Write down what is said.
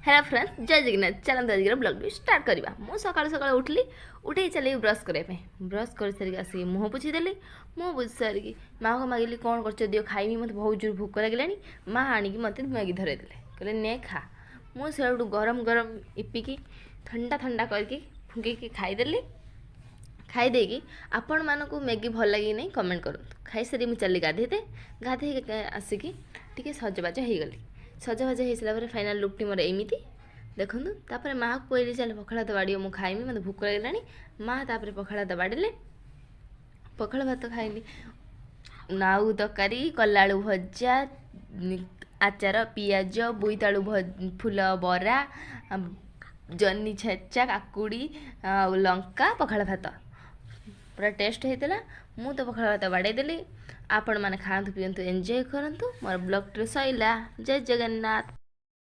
Hello friends, जय जगन्नाथ। चलते आज ब्लॉग भी स्टार्ट करवा। मु सकाल सकाल उठली, उठे चल ब्रश करने। ब्रश कर सारिक आस मुँह पोछीदेली। मुँह पोछि सारिक माँ को मागिली कौन कर दियो खाइबी, मत बहुत जोर भोक लगे। माँ आणिकी मत मैगी धरदेले, कहले ने खा। मुझे गरम गरम इपिकी ठंडा ठंडा करके फुंकी खाईदेली। खाईदेकी आपण मानक मैगी भल लगे नहीं कमेंट करूँ। खाई सारी मुझे चली गाधेते। गाधे आसिकी टी सजबाज हो गली। सजबाज हो सारापर फाइनाल लुकटी मोर एमती देखूँ। तापर माँ को कहली चल पखाड़ भात बाड़ी मुझे खाइमी, मत भोक लगे। माँ तापर पखाड़ भात बाड़े। पखाड़ भात खाइली। नाऊ तरकारी, कलाड़ू भजा, आचार, पियाज, बोईतालू फुल बरा, जन्नी छेचा, काकुड़ी लंका, पखाड़ भात पूरा टेस्ट होता। मु तो पखाड़ भात बाड़ेदेली। आपण मैंने खातु पीतु एंजॉय करतु। मोर ब्लॉग सैला। जय जगन्नाथ।